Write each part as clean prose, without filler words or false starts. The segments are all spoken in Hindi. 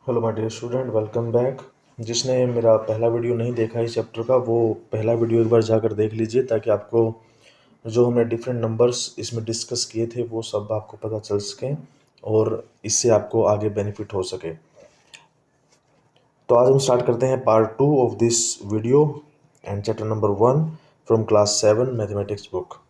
Hello my dear student, welcome back. जिसने मेरा पहला वीडियो नहीं देखा इस चैप्टर का, वो पहला वीडियो एक बार जाकर देख लीजिए, ताकि आपको जो हमने डिफरेंट नंबर्स इसमें डिस्कस किए थे वो सब आपको पता चल सकें और इससे आपको आगे बेनिफिट हो सके। तो आज हम स्टार्ट करते हैं part 2 of this video and chapter number 1 from class 7 mathematics book.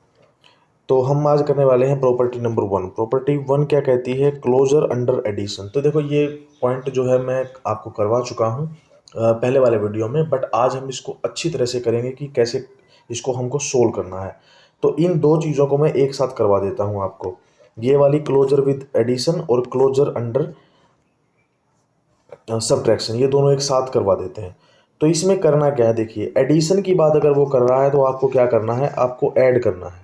तो हम आज करने वाले हैं प्रॉपर्टी नंबर 1। प्रॉपर्टी 1 क्या कहती है? Closure under addition. तो देखो, ये पॉइंट जो है मैं आपको करवा चुका हूँ पहले वाले वीडियो में, बट आज हम इसको अच्छी तरह से करेंगे कि कैसे इसको हमको सोल्व करना है। तो इन दो चीज़ों को मैं एक साथ करवा देता हूँ आपको, ये वाली क्लोजर विद एडिशन और क्लोजर अंडर सब्ट्रैक्शन, ये दोनों एक साथ करवा देते हैं। तो इसमें करना क्या है, देखिए, एडिशन की बात अगर वो कर रहा है तो आपको क्या करना है, आपको ऐड करना है।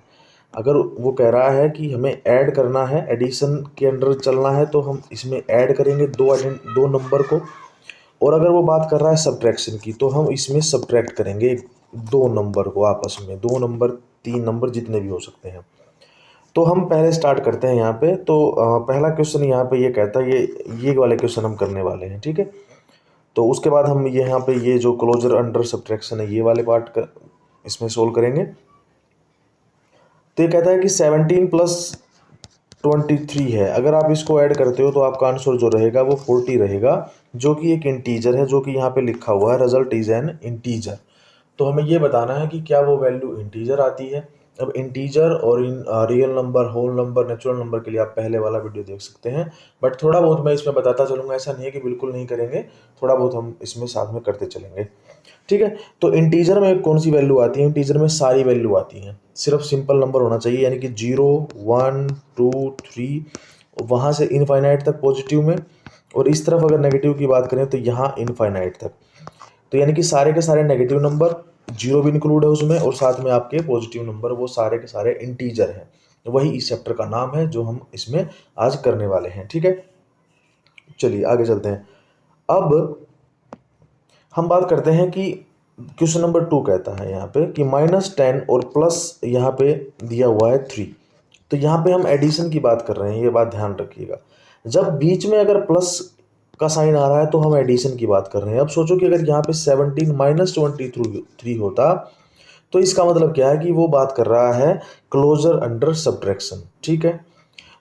अगर वो कह रहा है कि हमें ऐड करना है, एडिशन के अंडर चलना है, तो हम इसमें ऐड करेंगे दो नंबर को। और अगर वो बात कर रहा है सब्ट्रैक्शन की, तो हम इसमें सब्ट्रैक्ट करेंगे दो नंबर को आपस में, दो नंबर, तीन नंबर, जितने भी हो सकते हैं। तो हम पहले स्टार्ट करते हैं यहाँ पे। तो पहला क्वेश्चन यहाँ पे ये कहता है, ये वाले क्वेश्चन हम करने वाले हैं, ठीक है। तो उसके बाद हम ये यहाँ पे ये जो क्लोजर अंडर सब्ट्रैक्शन है, ये वाले पार्ट का इसमें सोल्व करेंगे। तो ये कहता है कि 17 प्लस 23 है। अगर आप इसको ऐड करते हो तो आपका आंसर जो रहेगा वो 40 रहेगा, जो कि एक इंटीजर है, जो कि यहाँ पे लिखा हुआ है रिजल्ट इज एन इंटीजर। तो हमें ये बताना है कि क्या वो वैल्यू इंटीजर आती है। अब इंटीजर और इन real number, whole number, natural number के लिए आप पहले वाला वीडियो देख सकते हैं, बट थोड़ा बहुत मैं इसमें बताता चलूँगा। ऐसा नहीं है कि बिल्कुल नहीं करेंगे, थोड़ा बहुत हम इसमें साथ में करते चलेंगे, ठीक है। तो इंटीजर में कौन सी वैल्यू आती है? इंटीजर में सारी वैल्यू आती हैं, सिर्फ सिंपल नंबर होना चाहिए, यानी कि 0, 1, 2, 3, वहाँ से इनफाइनाइट तक पॉजिटिव में। और इस तरफ अगर नेगेटिव की बात करें तो यहाँ इनफाइनाइट तक। तो यानी कि सारे के सारे नेगेटिव नंबर, जीरो भी इंक्लूड है उसमें, और साथ में आपके पॉजिटिव नंबर, वो सारे के सारे इंटीजर हैं। वही इस चैप्टर का नाम है जो हम इसमें आज करने वाले हैं, ठीक है। चलिए आगे चलते हैं। अब हम बात करते हैं कि क्वेश्चन नंबर 2 कहता है यहाँ पे कि -10 और प्लस यहाँ पे दिया हुआ है 3। तो यहाँ पे हम एडिशन की बात कर रहे हैं, ये बात ध्यान रखिएगा। जब बीच में अगर प्लस का साइन आ रहा है तो हम एडिशन की बात कर रहे हैं। अब सोचो कि अगर यहाँ पे 17 -23 होता, तो इसका मतलब क्या है कि वो बात कर रहा है क्लोजर अंडर सब्ट्रैक्शन, ठीक है।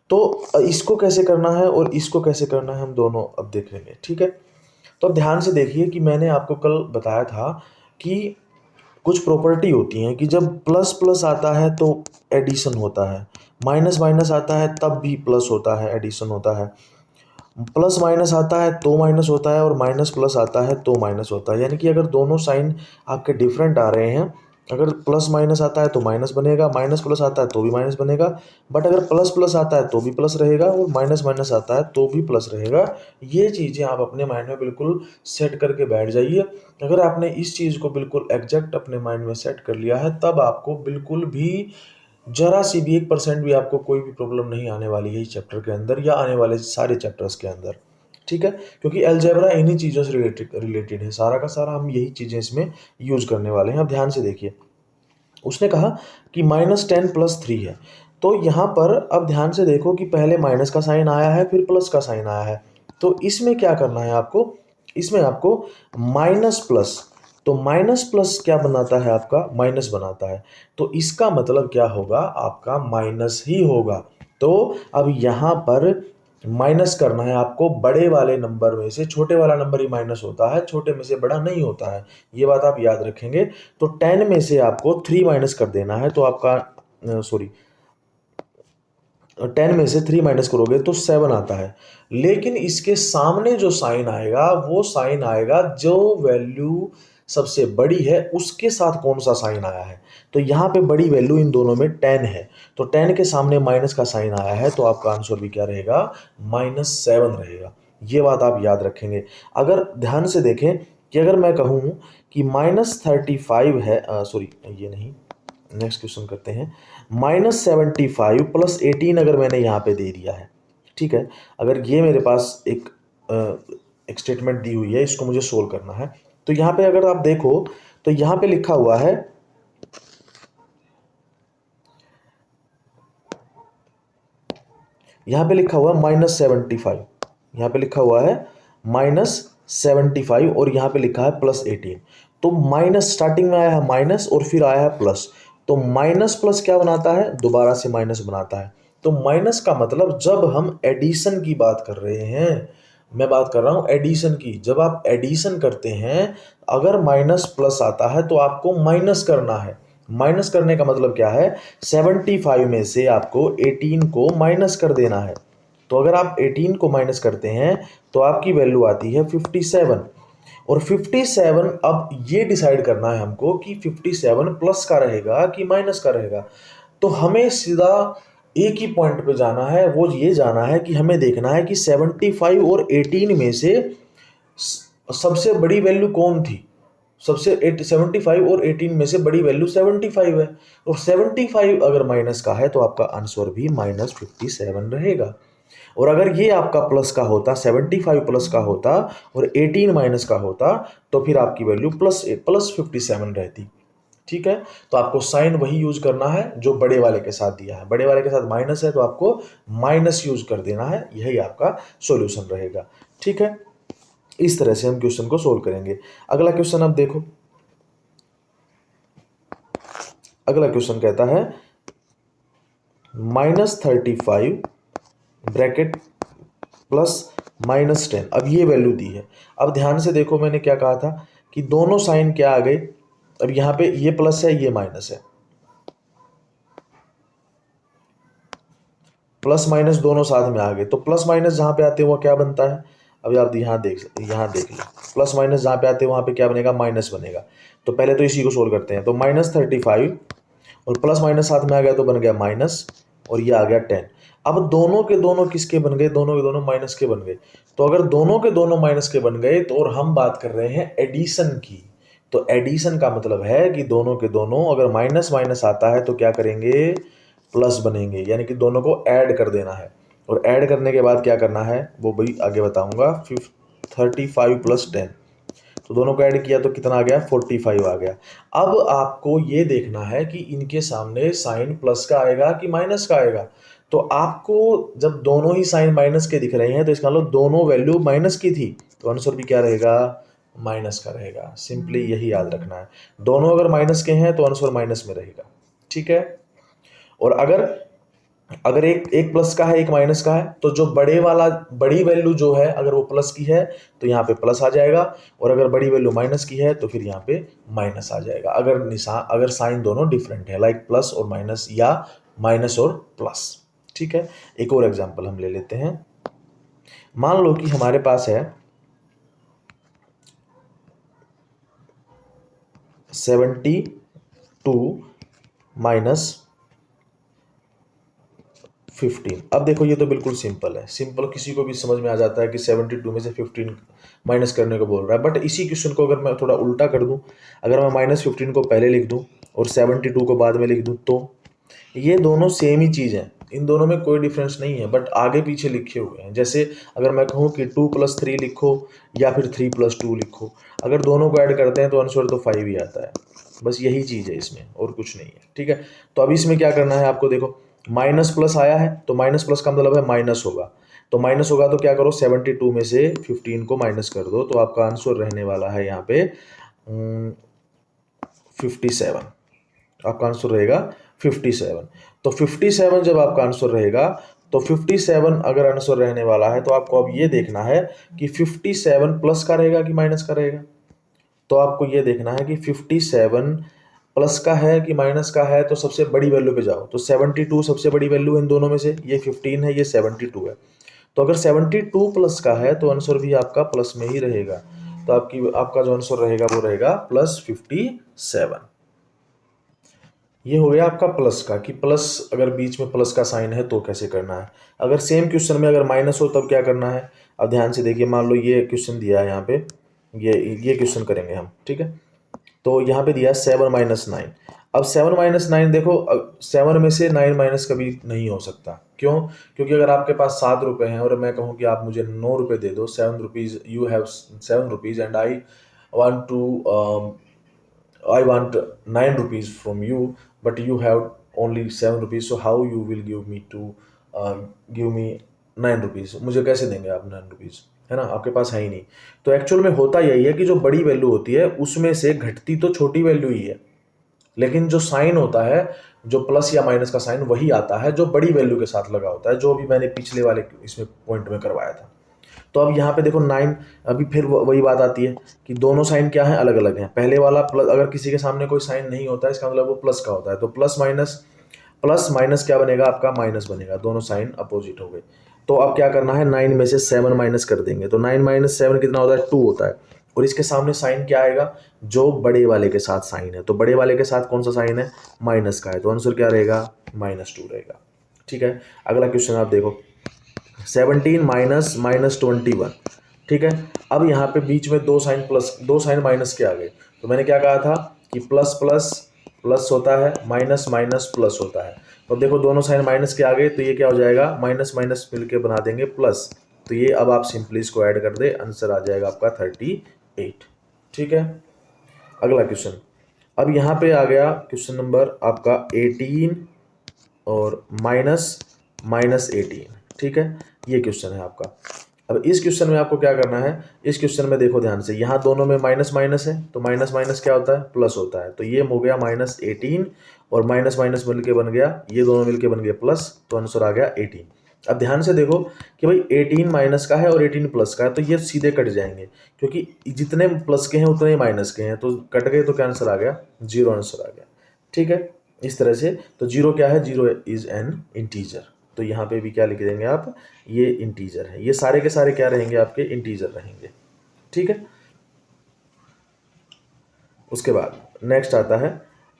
तो इसको कैसे करना है और इसको कैसे करना है, हम दोनों अब देखेंगे, ठीक है। तो अब ध्यान से देखिए कि मैंने आपको कल बताया था कि कुछ प्रॉपर्टी होती हैं कि जब प्लस प्लस आता है तो एडिशन होता है, माइनस माइनस आता है तब भी प्लस होता है, एडिशन होता है, प्लस माइनस आता है तो माइनस होता है, और माइनस प्लस आता है तो माइनस होता है। यानी कि अगर दोनों साइन आपके डिफरेंट आ रहे हैं, अगर प्लस माइनस आता है तो माइनस बनेगा, माइनस प्लस आता है तो भी माइनस बनेगा, बट अगर प्लस प्लस आता है तो भी प्लस रहेगा, और माइनस माइनस आता है तो भी प्लस रहेगा। ये चीज़ें आप अपने माइंड में बिल्कुल सेट करके बैठ जाइए। अगर आपने इस चीज़ को बिल्कुल एग्जैक्ट अपने माइंड में सेट कर लिया है, तब आपको बिल्कुल भी जरा सी भी 1% भी आपको कोई भी प्रॉब्लम नहीं आने वाली है इस चैप्टर के अंदर, या आने वाले सारे चैप्टर्स के अंदर, ठीक है। क्योंकि अलजेब्रा इन्हीं चीज़ों से रिलेटेड है, सारा का सारा हम यही चीज़ें इसमें यूज करने वाले हैं। अब ध्यान से देखिए, उसने कहा कि -10 प्लस 3 है। तो यहाँ पर अब ध्यान से देखो कि पहले माइनस का साइन आया है, फिर प्लस का साइन आया है। तो इसमें क्या करना है आपको, इसमें आपको माइनस प्लस, तो माइनस प्लस क्या बनाता है, आपका माइनस बनाता है। तो इसका मतलब क्या होगा, आपका माइनस ही होगा। तो अब यहाँ पर माइनस करना है आपको, बड़े वाले नंबर में से छोटे वाला नंबर ही माइनस होता है, छोटे में से बड़ा नहीं होता है, ये बात आप याद रखेंगे। तो 10 में से आपको 3 माइनस कर देना है, तो आपका सॉरी 10 में से 3 माइनस करोगे तो 7 आता है। लेकिन इसके सामने जो साइन आएगा, वो साइन आएगा जो वैल्यू सबसे बड़ी है उसके साथ कौन सा साइन आया है। तो यहाँ पे बड़ी वैल्यू इन दोनों में 10 है, तो 10 के सामने माइनस का साइन आया है, तो आपका आंसर भी क्या रहेगा, -7 रहेगा। ये बात आप याद रखेंगे। अगर ध्यान से देखें कि अगर मैं कहूँ कि -35 है, सॉरी ये नहीं, नेक्स्ट क्वेश्चन करते हैं। -75 प्लस 18 अगर मैंने यहाँ पे दे दिया है, ठीक है। अगर ये मेरे पास एक स्टेटमेंट दी हुई है, इसको मुझे सोल्व करना है। तो यहाँ पे अगर आप देखो तो यहाँ पे लिखा हुआ है, यहाँ पे लिखा हुआ है -75, यहाँ पे लिखा हुआ है -75 और यहाँ पे लिखा है +18। तो माइनस स्टार्टिंग में आया है माइनस और फिर आया है प्लस, तो माइनस प्लस क्या बनाता है, दोबारा से माइनस बनाता है। तो माइनस का मतलब जब हम एडिशन की बात कर रहे हैं, मैं बात कर रहा हूं एडिशन की, जब आप एडिशन करते हैं अगर माइनस प्लस आता है तो आपको माइनस करना है। माइनस करने का मतलब क्या है, 75 में से आपको 18 को माइनस कर देना है। तो अगर आप 18 को माइनस करते हैं तो आपकी वैल्यू आती है 57। और 57 अब ये डिसाइड करना है हमको कि 57 प्लस का रहेगा कि माइनस का रहेगा। तो हमें सीधा एक ही पॉइंट पे जाना है, वो ये जाना है कि हमें देखना है कि 75 और 18 में से सबसे बड़ी वैल्यू कौन थी। सबसे 75 और 18 में से बड़ी वैल्यू 75 है, और 75 अगर माइनस का है तो आपका आंसर भी -57 रहेगा। और अगर ये आपका प्लस का होता, 75 प्लस का होता और 18 माइनस का होता, तो फिर आपकी वैल्यू +57 रहती। ठीक है, तो आपको साइन वही यूज करना है जो बड़े वाले के साथ दिया है। बड़े वाले के साथ माइनस है तो आपको माइनस यूज कर देना है, यही आपका सॉल्यूशन रहेगा। ठीक है, इस तरह से हम क्वेश्चन को सोल्व करेंगे। अगला क्वेश्चन अब देखो, अगला क्वेश्चन कहता है -35 ब्रैकेट +-10। अब ये वैल्यू दी है। अब ध्यान से देखो, मैंने क्या कहा था कि दोनों साइन क्या आ गए, अब यहां पे ये प्लस है ये माइनस है, प्लस माइनस दोनों साथ में आ गए। तो प्लस माइनस जहां पे आते हैं वो क्या बनता है, अभी आप यहां देख लो, प्लस माइनस जहां पे आते हैं वहां पे क्या बनेगा, माइनस बनेगा। तो पहले तो इसी को सोल्व करते हैं। तो -35 और प्लस माइनस साथ में आ गया तो बन गया माइनस, और ये आ गया 10। अब दोनों के दोनों किसके बन गए, दोनों के दोनों माइनस के बन गए। तो अगर दोनों के दोनों माइनस के बन गए तो, और हम बात कर रहे हैं एडिशन की, तो एडिशन का मतलब है कि दोनों के दोनों अगर माइनस माइनस आता है तो क्या करेंगे, प्लस बनेंगे, यानी कि दोनों को ऐड कर देना है। और ऐड करने के बाद क्या करना है वो भी आगे बताऊंगा। 35 + 10, तो दोनों को ऐड किया तो कितना आ गया, 45 आ गया। अब आपको ये देखना है कि इनके सामने साइन प्लस का आएगा कि माइनस का आएगा। तो आपको जब दोनों ही साइन माइनस के दिख रहे हैं तो इसका मतलब दोनों वैल्यू माइनस की थी, तो आंसर भी क्या रहेगा, माइनस का रहेगा। सिंपली यही याद रखना है, दोनों अगर माइनस के हैं तो आंसर माइनस में रहेगा। ठीक है, और अगर अगर एक एक प्लस का है एक माइनस का है, तो जो बड़े वाला बड़ी वैल्यू जो है अगर वो प्लस की है तो यहाँ पे प्लस आ जाएगा, और अगर बड़ी वैल्यू माइनस की है तो फिर यहाँ पे माइनस आ जाएगा। अगर निशान अगर साइन दोनों डिफरेंट है, लाइक प्लस और माइनस या माइनस और प्लस। ठीक है, एक और एग्जांपल हम ले लेते हैं। मान लो कि हमारे पास है 72 -15। अब देखो ये तो बिल्कुल सिंपल है, सिंपल किसी को भी समझ में आ जाता है कि 72 में से 15 माइनस करने को बोल रहा है। बट इसी क्वेश्चन को अगर मैं थोड़ा उल्टा कर दूं, अगर मैं -15 को पहले लिख दूं और 72 को बाद में लिख दूं, तो ये दोनों सेम ही चीज़ है, इन दोनों में कोई डिफरेंस नहीं है, बट आगे पीछे लिखे हुए हैं। जैसे अगर मैं कहूँ कि 2 + 3 लिखो या फिर 3 + 2 लिखो, अगर दोनों को ऐड करते हैं तो आंसर तो 5 ही आता है। बस यही चीज़ है इसमें, और कुछ नहीं है। ठीक है, तो अब इसमें क्या करना है आपको, देखो माइनस प्लस आया है तो माइनस प्लस का मतलब है माइनस होगा, तो माइनस होगा तो क्या करो, 72 में से 15 को माइनस कर दो, तो आपका आंसर रहने वाला है यहाँ पे 57। आपका आंसर रहेगा 57। तो 57 जब आपका आंसर रहेगा, तो 57 अगर आंसर रहने वाला है तो आपको अब ये देखना है कि 57 प्लस का रहेगा कि माइनस का रहेगा। तो आपको ये देखना है कि 57 प्लस का है कि माइनस का है, तो सबसे बड़ी वैल्यू पे जाओ। तो 72 सबसे बड़ी वैल्यू है इन दोनों में से, ये 15 है ये 72 है। तो अगर 72 प्लस का है तो आंसर भी आपका प्लस में ही रहेगा। तो आपका जो आंसर रहेगा वो रहेगा +57। ये हो गया आपका प्लस का, कि प्लस अगर बीच में प्लस का साइन है तो कैसे करना है। अगर सेम क्वेश्चन में अगर माइनस हो तब क्या करना है। अब ध्यान से देखिए, मान लो ये क्वेश्चन दिया है यहाँ पे, ये क्वेश्चन करेंगे हम। ठीक है, तो यहाँ पे दिया 7 - 9। अब 7 - 9 देखो, 7 में से 9 माइनस कभी नहीं हो सकता। क्यों, क्योंकि अगर आपके पास 7 रुपये हैं और मैं कहूँ कि आप मुझे 9 रुपये दे दो, 7 rupees, you have 7 rupees and want to I want 9 rupees from you, but you have only 7 rupees. So how you will give me to give me ₹9 मुझे कैसे देंगे आप ₹9, है ना, आपके पास है ही नहीं। तो एक्चुअल में होता यही है कि जो बड़ी वैल्यू होती है उसमें से घटती तो छोटी वैल्यू ही है, लेकिन जो साइन होता है, जो प्लस या माइनस का साइन, वही आता है जो बड़ी वैल्यू के साथ लगा होता है, जो अभी मैंने पिछले वाले इसमें पॉइंट में करवाया था। तो अब यहाँ पे देखो 9, अभी फिर वही बात आती है कि दोनों साइन क्या है, अलग अलग हैं। पहले वाला प्लस, अगर किसी के सामने कोई साइन नहीं होता है इसका मतलब वो प्लस का होता है, तो प्लस माइनस क्या बनेगा आपका, माइनस बनेगा, दोनों साइन अपोजिट हो गए। तो अब क्या करना है, 9 में से 7 माइनस कर देंगे, तो 9 माइनस 7 कितना होता है, 2 होता है। और इसके सामने साइन क्या आएगा, जो बड़े वाले के साथ साइन है, तो बड़े वाले के साथ कौन सा साइन है, माइनस का है, तो आंसर क्या रहेगा, -2 रहेगा। ठीक है, अगला क्वेश्चन आप देखो, 17 माइनस -21। ठीक है, अब यहाँ पे बीच में दो साइन माइनस के आ गए, तो मैंने क्या कहा था कि प्लस प्लस प्लस होता है, माइनस माइनस प्लस होता है। तो देखो दोनों साइन माइनस के आ गए, तो ये क्या हो जाएगा, माइनस माइनस मिलके बना देंगे प्लस, तो ये अब आप सिंपली इसको ऐड कर दे, आंसर आ जाएगा आपका 38। ठीक है, अगला क्वेश्चन, अब यहाँ पे आ गया क्वेश्चन नंबर आपका 18 और -18। ठीक है, ये क्वेश्चन है आपका। अब इस क्वेश्चन में आपको क्या करना है, इस क्वेश्चन में देखो ध्यान से, यहाँ दोनों में माइनस माइनस है, तो माइनस माइनस क्या होता है, प्लस होता है, तो ये हो गया -18 और माइनस माइनस मिलके बन गया, ये दोनों मिलके बन गए प्लस, तो आंसर आ गया 18। अब ध्यान से देखो कि भाई 18 माइनस का है और 18 प्लस का है, तो ये सीधे कट जाएंगे, क्योंकि जितने प्लस के हैं उतने ही माइनस के हैं, तो कट गए, तो क्या आंसर आ गया, 0 आंसर आ गया। ठीक है, इस तरह से, तो 0 क्या है, 0 इज एन इंटीजर, तो यहाँ पे भी क्या लिख देंगे आप, ये इंटीजर है, ये सारे के सारे क्या रहेंगे आपके, इंटीजर रहेंगे। ठीक है, उसके बाद नेक्स्ट आता है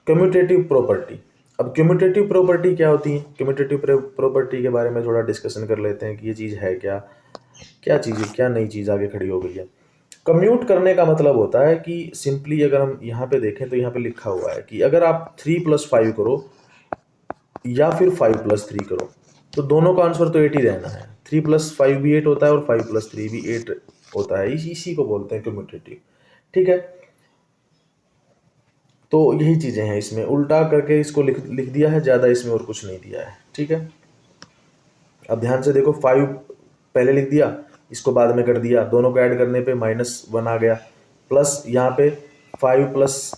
कम्यूटेटिव प्रॉपर्टी। अब कम्यूटेटिव प्रॉपर्टी क्या होती है, कम्यूटेटिव प्रॉपर्टी के बारे में थोड़ा डिस्कशन कर लेते हैं कि ये चीज़ है क्या, क्या चीज़ है, क्या नई चीज़ आगे खड़ी हो गई है। कम्यूट करने का मतलब होता है कि सिंपली अगर हम यहाँ पे देखें तो यहाँ पे लिखा हुआ है कि अगर आप 3+5 करो या फिर 5+3 करो, तो दोनों का आंसर तो 8 ही रहना है। 3+5 भी 8 होता है और 5+3 भी 8 होता है, इसी को बोलते हैं कम्यूटेटिव। ठीक है, तो यही चीज़ें हैं, इसमें उल्टा करके इसको लिख दिया है, ज़्यादा इसमें और कुछ नहीं दिया है। ठीक है, अब ध्यान से देखो, 5 पहले लिख दिया, इसको बाद में कर दिया, दोनों को ऐड करने पे -1 आ गया, प्लस यहाँ पे 5 प्लस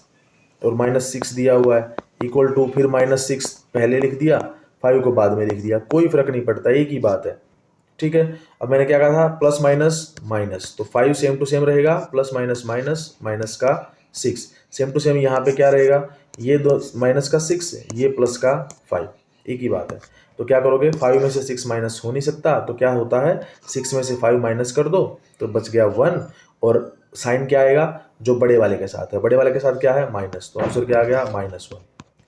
और -6 दिया हुआ है, इक्वल टू फिर -6 पहले लिख दिया, 5 को बाद में लिख दिया, कोई फर्क नहीं पड़ता, एक ही बात है। ठीक है, अब मैंने क्या कहा था, प्लस माइनस माइनस, तो 5 सेम टू सेम रहेगा, प्लस माइनस माइनस, माइनस का 6 सेम टू सेम, यहाँ पे क्या रहेगा, ये दो माइनस का 6, ये प्लस का 5, एक ही बात है। तो क्या करोगे, 5 में से 6 माइनस हो नहीं सकता, तो क्या होता है, 6 में से 5 माइनस कर दो, तो बच गया 1, और साइन क्या आएगा, जो बड़े वाले के साथ है, बड़े वाले के साथ क्या है, माइनस, तो आंसर क्या आ गया, -1।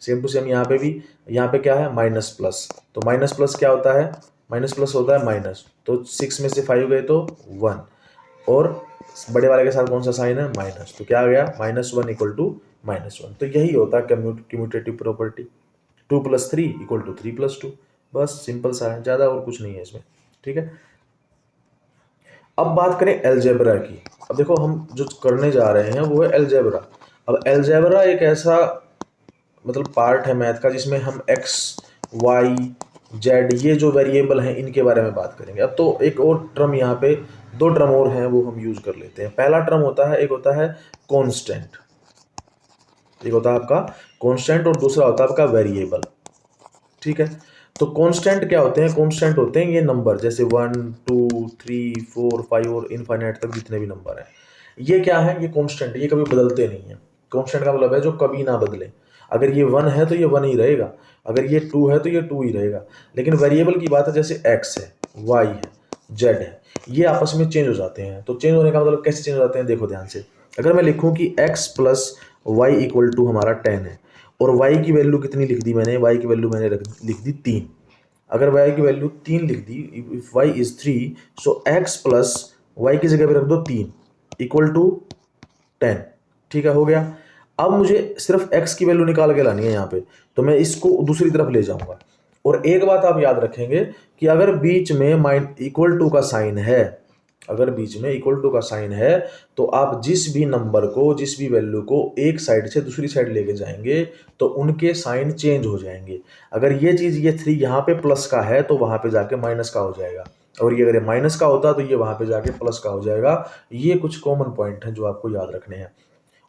सेम टू सेम यहाँ पे भी, यहाँ पे क्या है, माइनस प्लस, तो माइनस प्लस क्या होता है, माइनस प्लस होता है माइनस, तो 6 में से 5 गए तो 1, और बड़े वाले के साथ कौन सा साइन है, माइनस, तो क्या आ गया, -1 इक्वल टू -1। तो यही होता है कम्यूटेटिव प्रॉपर्टी, 2+3 इक्वल टू 3+2, बस सिंपल सा है, ज़्यादा और कुछ नहीं है इसमें। ठीक है, अब बात करें अलजेब्रा की। अब देखो हम जो करने जा रहे हैं वो है अलजेब्रा। अब अलजेब्रा एक ऐसा मतलब पार्ट है मैथ का जिसमें हम एक्स, वाई, जेड, ये जो वेरिएबल हैं इनके बारे में बात करेंगे। अब तो एक और टर्म यहाँ पे, दो टर्म और हैं वो हम यूज कर लेते हैं। पहला टर्म होता है, एक होता है कांस्टेंट, एक होता है आपका कांस्टेंट और दूसरा होता है आपका वेरिएबल। ठीक है, तो कांस्टेंट क्या होते हैं, कांस्टेंट होते हैं ये नंबर, जैसे 1 2 3 4 5 और इनफाइनाइट तक जितने भी नंबर हैं, ये क्या है, ये कांस्टेंट, ये कभी बदलते नहीं है। कांस्टेंट का मतलब है जो कभी ना बदले, अगर ये 1 है तो ये 1 ही रहेगा, अगर ये 2 है तो ये 2 ही रहेगा। लेकिन वेरिएबल की बात है, जैसे एक्स है, वाई है, जेड है, ये आपस में चेंज हो जाते हैं। तो चेंज होने का मतलब कैसे चेंज हो जाते हैं, देखो ध्यान से, अगर मैं लिखूं कि x plus Y equal to हमारा 10 है, और y की वैल्यू कितनी लिख दी मैंने, y की वैल्यू मैंने लिख दी 3। अगर y की वैल्यू 3 लिख दी, if y is 3, so x plus y की जगह पे रख दो 3 इक्वल टू 10। ठीक है, हो गया। अब मुझे सिर्फ x की वैल्यू निकाल के लानी है यहाँ पे, तो मैं इसको दूसरी तरफ ले जाऊंगा। और एक बात आप याद रखेंगे कि अगर बीच में इक्वल टू का साइन है, अगर बीच में इक्वल टू का साइन है, तो आप जिस भी नंबर को, जिस भी वैल्यू को एक साइड से दूसरी साइड लेके जाएंगे तो उनके साइन चेंज हो जाएंगे। अगर ये चीज़, ये 3 यहाँ पे प्लस का है तो वहाँ पे जाके माइनस का हो जाएगा, और ये अगर ये माइनस का होता तो ये वहाँ पे जाके प्लस का हो जाएगा। ये कुछ कॉमन पॉइंट हैं जो आपको याद रखने हैं।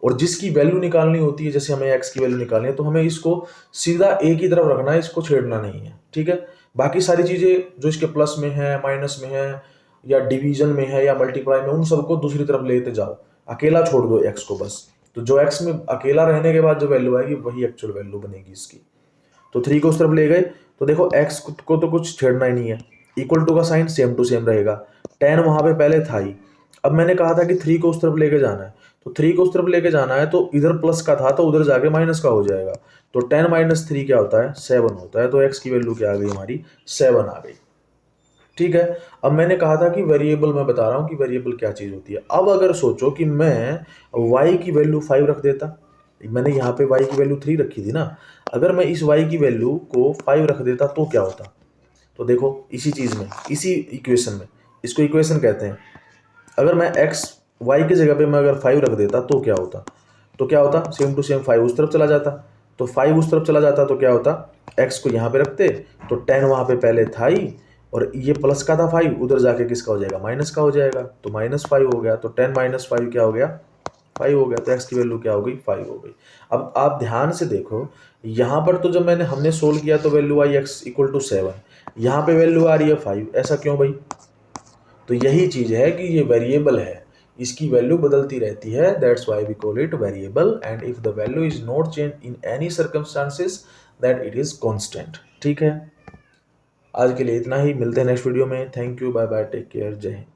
और जिसकी वैल्यू निकालनी होती है, जैसे हमें एक्स की वैल्यू निकालनी है, तो हमें इसको सीधा एक ही तरफ रखना है, इसको छेड़ना नहीं है, ठीक है। बाकी सारी चीज़ें जो इसके प्लस में है, माइनस में है, या डिवीजन में है, या मल्टीप्लाई में, उन सबको दूसरी तरफ लेते जाओ, अकेला छोड़ दो एक्स को बस। तो जो एक्स में अकेला रहने के बाद जो वैल्यू आएगी वही एक्चुअल वैल्यू बनेगी इसकी। तो 3 को उस तरफ ले गए, तो देखो एक्स को तो कुछ छेड़ना ही नहीं है, इक्वल टू का साइन सेम टू सेम रहेगा, टेन वहां पे पहले था ही। अब मैंने कहा था कि 3 को उस तरफ लेके जाना है, तो 3 को उस तरफ लेके जाना है, तो इधर प्लस का था तो उधर जाके माइनस का हो जाएगा। तो 10 माइनस 3 क्या होता है, 7 होता है। तो एक्स की वैल्यू क्या आ गई हमारी, 7 आ गई, ठीक है। अब मैंने कहा था कि वेरिएबल, मैं बता रहा हूं कि वेरिएबल क्या चीज होती है। अब अगर सोचो कि मैं y की वैल्यू 5 रख देता, मैंने यहाँ पे y की वैल्यू 3 रखी थी ना, अगर मैं इस y की वैल्यू को 5 रख देता तो क्या होता। तो देखो इसी चीज में, इसी इक्वेशन में, इसको इक्वेशन कहते हैं। अगर मैं x y की जगह पे मैं अगर 5 रख देता तो क्या होता, तो क्या होता, सेम टू सेम 5 उस तरफ चला जाता, तो 5 उस तरफ चला जाता तो क्या होता, x को यहाँ पे रखते तो 10 वहाँ पे पहले था ही, और ये प्लस का था 5, उधर जाके किसका हो जाएगा, माइनस का हो जाएगा, तो -5 हो गया। तो 10 माइनस 5 क्या हो गया, 5 हो गया। तो x की वैल्यू क्या हो गई, 5 हो गई। अब आप ध्यान से देखो, यहाँ पर तो जब हमने सोल्व किया तो वैल्यू आई x इक्वल टू 7, यहाँ पे वैल्यू आ रही है 5, ऐसा क्यों भाई। तो यही चीज है कि ये वेरिएबल है, इसकी वैल्यू बदलती रहती है, that's why we call it variable. And if the value is not change in any circumstances that it is constant, ठीक है। आज के लिए इतना ही, मिलते हैं नेक्स्ट वीडियो में। Thank you, bye bye, take care, जय हिंद।